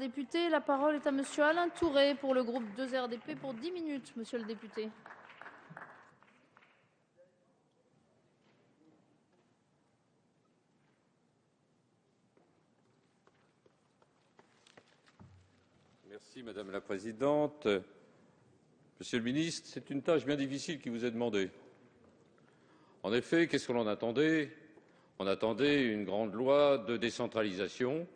député. La parole est à monsieur Alain Touré pour le groupe 2RDP pour 10 minutes, monsieur le député. Merci Madame la Présidente. Monsieur le Ministre, c'est une tâche bien difficile qui vous est demandée. En effet, qu'est-ce qu'on en attendait? On attendait une grande loi de décentralisation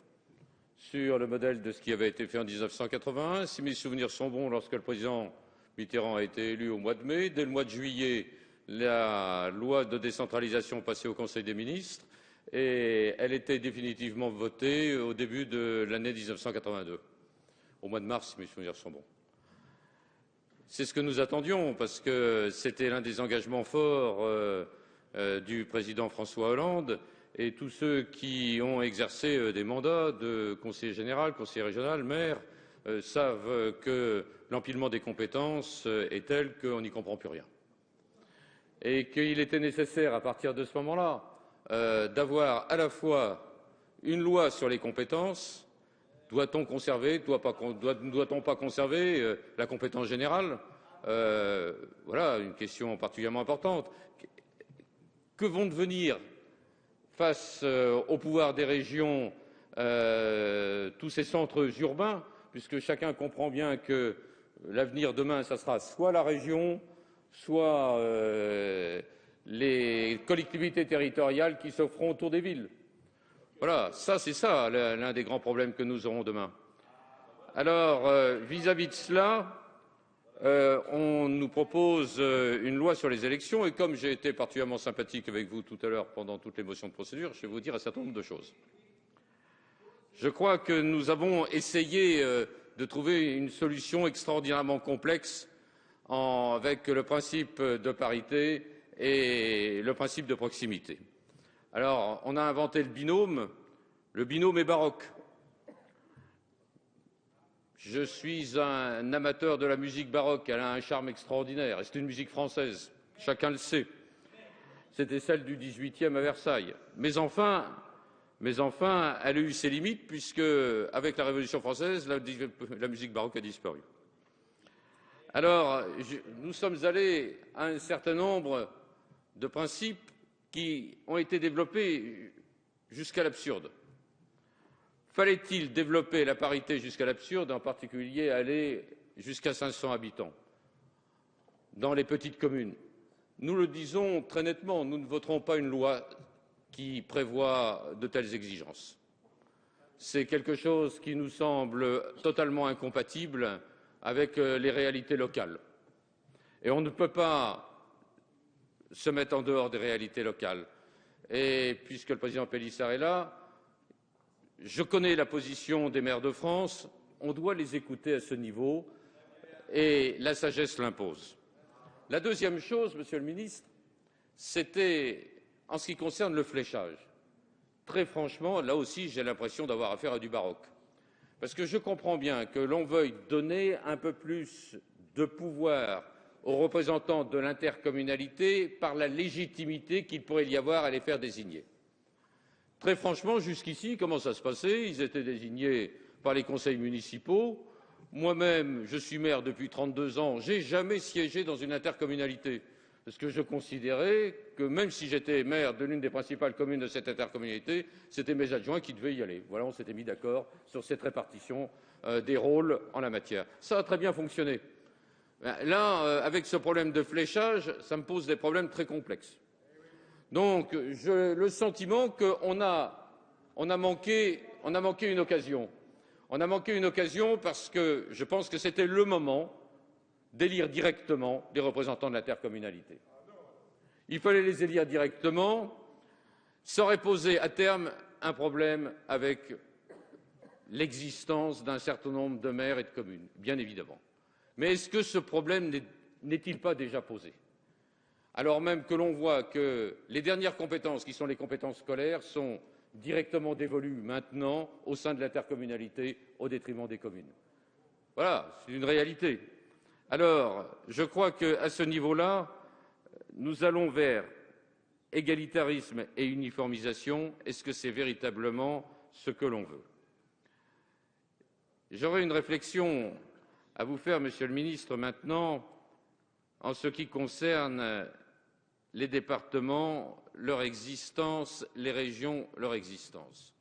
sur le modèle de ce qui avait été fait en 1981. Si mes souvenirs sont bons, lorsque le président Mitterrand a été élu au mois de mai, dès le mois de juillet, la loi de décentralisation passait au Conseil des ministres et elle était définitivement votée au début de l'année 1982, au mois de mars, si mes souvenirs sont bons. C'est ce que nous attendions, parce que c'était l'un des engagements forts du président François Hollande, et tous ceux qui ont exercé des mandats de conseiller général, conseiller régional, maire, savent que l'empilement des compétences est tel qu'on n'y comprend plus rien. Et qu'il était nécessaire, à partir de ce moment-là, d'avoir à la fois une loi sur les compétences. Doit-on conserver, doit-on pas conserver la compétence générale? Voilà une question particulièrement importante. Que vont devenir, face au pouvoir des régions, tous ces centres urbains, puisque chacun comprend bien que l'avenir demain, ça sera soit la région, soit les collectivités territoriales qui se feront autour des villes. Voilà, c'est ça l'un des grands problèmes que nous aurons demain. Alors, vis-à-vis de cela, on nous propose une loi sur les élections, et comme j'ai été particulièrement sympathique avec vous tout à l'heure pendant toutes les motions de procédure, je vais vous dire un certain nombre de choses. Je crois que nous avons essayé de trouver une solution extraordinairement complexe avec le principe de parité et le principe de proximité. Alors, on a inventé le binôme est baroque. Je suis un amateur de la musique baroque, elle a un charme extraordinaire, et c'est une musique française, chacun le sait. C'était celle du XVIIIe à Versailles. Mais enfin, elle a eu ses limites, puisque, avec la Révolution française, la musique baroque a disparu. Alors, nous sommes allés à un certain nombre de principes qui ont été développés jusqu'à l'absurde. Fallait-il développer la parité jusqu'à l'absurde, en particulier aller jusqu'à 500 habitants dans les petites communes? Nous le disons très nettement, nous ne voterons pas une loi qui prévoit de telles exigences. C'est quelque chose qui nous semble totalement incompatible avec les réalités locales. Et on ne peut pas se mettre en dehors des réalités locales. Et puisque le président Pélissard est là, je connais la position des maires de France, on doit les écouter à ce niveau et la sagesse l'impose. La deuxième chose, Monsieur le Ministre, c'était en ce qui concerne le fléchage. Très franchement, là aussi, j'ai l'impression d'avoir affaire à du baroque. Parce que je comprends bien que l'on veuille donner un peu plus de pouvoir aux représentants de l'intercommunalité par la légitimité qu'il pourrait y avoir à les faire désigner. Très franchement, jusqu'ici, comment ça se passait? Ils étaient désignés par les conseils municipaux. Moi-même, je suis maire depuis 32 ans, j'ai jamais siégé dans une intercommunalité, parce que je considérais que même si j'étais maire de l'une des principales communes de cette intercommunalité, c'était mes adjoints qui devaient y aller. Voilà, on s'était mis d'accord sur cette répartition des rôles en la matière. Ça a très bien fonctionné. Là, avec ce problème de fléchage, ça me pose des problèmes très complexes. Donc, j'ai le sentiment qu'on a manqué une occasion. On a manqué une occasion parce que je pense que c'était le moment d'élire directement les représentants de l'intercommunalité. Il fallait les élire directement. Ça aurait posé à terme un problème avec l'existence d'un certain nombre de maires et de communes, bien évidemment. Mais est-ce que ce problème n'est-il pas déjà posé? Alors même que l'on voit que les dernières compétences, qui sont les compétences scolaires, sont directement dévolues maintenant au sein de l'intercommunalité au détriment des communes. Voilà, c'est une réalité. Alors, je crois qu'à ce niveau-là, nous allons vers égalitarisme et uniformisation. Est-ce que c'est véritablement ce que l'on veut? J'aurais une réflexion à vous faire, Monsieur le Ministre, maintenant, en ce qui concerne les départements, leur existence, les régions, leur existence.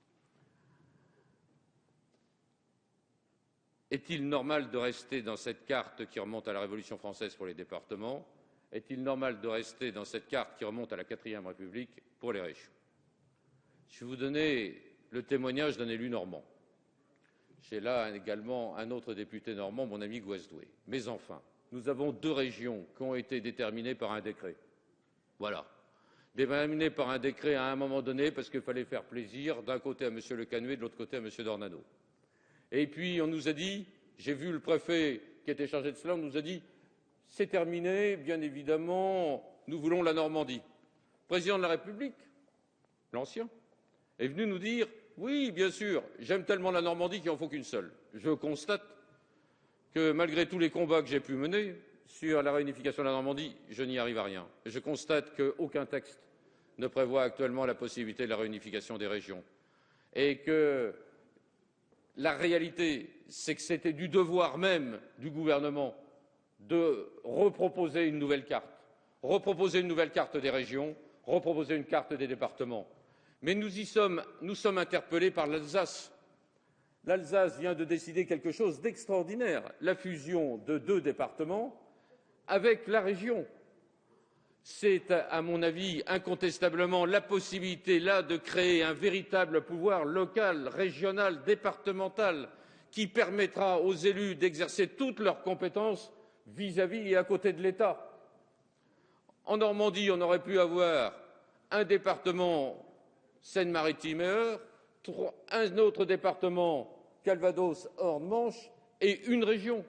Est-il normal de rester dans cette carte qui remonte à la Révolution française pour les départements? Est-il normal de rester dans cette carte qui remonte à la 4e République pour les régions? Je vais vous donner le témoignage d'un élu normand. J'ai là également un autre député normand, mon ami Goasdoué. Mais enfin, nous avons 2 régions qui ont été déterminées par un décret. Voilà. Déterminées par un décret à un moment donné parce qu'il fallait faire plaisir d'un côté à M. Le Canuet, de l'autre côté à M. Dornano. Et puis on nous a dit, j'ai vu le préfet qui était chargé de cela, on nous a dit c'est terminé, bien évidemment, nous voulons la Normandie. Le président de la République, l'ancien, est venu nous dire oui, bien sûr, j'aime tellement la Normandie qu'il n'en faut qu'une seule. Je constate que malgré tous les combats que j'ai pu mener sur la réunification de la Normandie, je n'y arrive à rien. Je constate qu'aucun texte ne prévoit actuellement la possibilité de la réunification des régions et que la réalité, c'est que c'était du devoir même du gouvernement de reproposer une nouvelle carte des régions, reproposer une carte des départements. Mais nous sommes interpellés par l'Alsace. L'Alsace vient de décider quelque chose d'extraordinaire, la fusion de 2 départements avec la région. C'est, à mon avis, incontestablement la possibilité là de créer un véritable pouvoir local, régional, départemental, qui permettra aux élus d'exercer toutes leurs compétences vis-à-vis et à côté de l'État. En Normandie, on aurait pu avoir un département Seine-Maritime et Eure, un autre département Calvados, Orne-Manche et une région.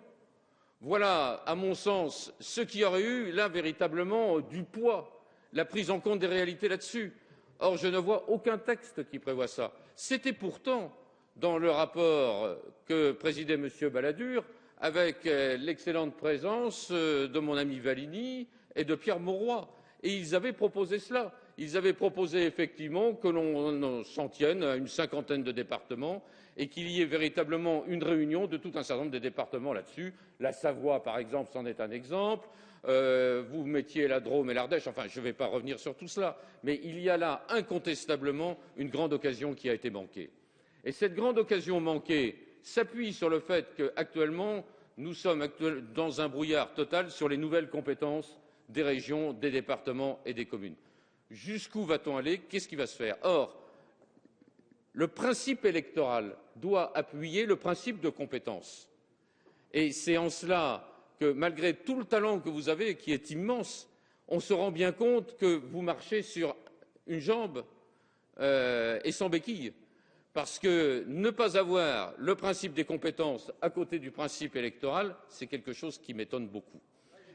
Voilà, à mon sens, ce qui aurait eu là véritablement du poids, la prise en compte des réalités là-dessus. Or, je ne vois aucun texte qui prévoit ça. C'était pourtant dans le rapport que présidait M. Balladur, avec l'excellente présence de mon ami Valigny et de Pierre Mauroy. Et ils avaient proposé cela. Ils avaient proposé effectivement que l'on s'en tienne à une 50aine de départements et qu'il y ait véritablement une réunion de tout un certain nombre de départements là-dessus. La Savoie, par exemple, c'en est un exemple. Vous mettiez la Drôme et l'Ardèche. Enfin, je ne vais pas revenir sur tout cela. Mais il y a là incontestablement une grande occasion qui a été manquée. Et cette grande occasion manquée s'appuie sur le fait qu'actuellement, nous sommes dans un brouillard total sur les nouvelles compétences des régions, des départements et des communes. Jusqu'où va-t-on aller? Qu'est-ce qui va se faire? Or, le principe électoral doit appuyer le principe de compétence. Et c'est en cela que, malgré tout le talent que vous avez, qui est immense, on se rend bien compte que vous marchez sur une jambe et sans béquille. Parce que ne pas avoir le principe des compétences à côté du principe électoral, c'est quelque chose qui m'étonne beaucoup.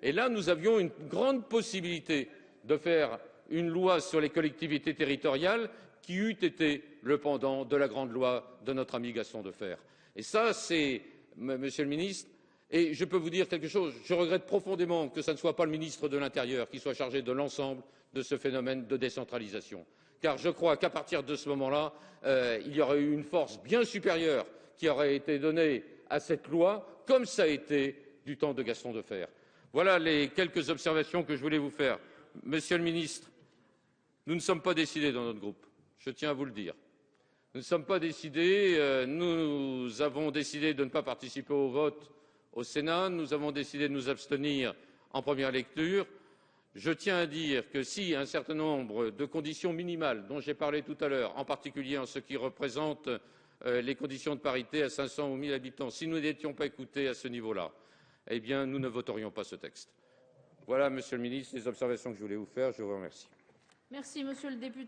Et là, nous avions une grande possibilité de faire une loi sur les collectivités territoriales qui eût été le pendant de la grande loi de notre ami Gaston Defferre. Et ça, c'est, Monsieur le Ministre, et je peux vous dire quelque chose, je regrette profondément que ce ne soit pas le ministre de l'Intérieur qui soit chargé de l'ensemble de ce phénomène de décentralisation. Car je crois qu'à partir de ce moment-là, il y aurait eu une force bien supérieure qui aurait été donnée à cette loi, comme ça a été du temps de Gaston Defferre. Voilà les quelques observations que je voulais vous faire. Monsieur le Ministre, nous ne sommes pas décidés dans notre groupe, je tiens à vous le dire. Nous ne sommes pas décidés, nous avons décidé de ne pas participer au vote au Sénat, nous avons décidé de nous abstenir en première lecture. Je tiens à dire que si un certain nombre de conditions minimales dont j'ai parlé tout à l'heure, en particulier en ce qui représente les conditions de parité à 500 ou 1000 habitants, si nous n'étions pas écoutés à ce niveau-là, eh bien, nous ne voterions pas ce texte. Voilà, Monsieur le Ministre, les observations que je voulais vous faire. Je vous remercie. Merci, Monsieur le député.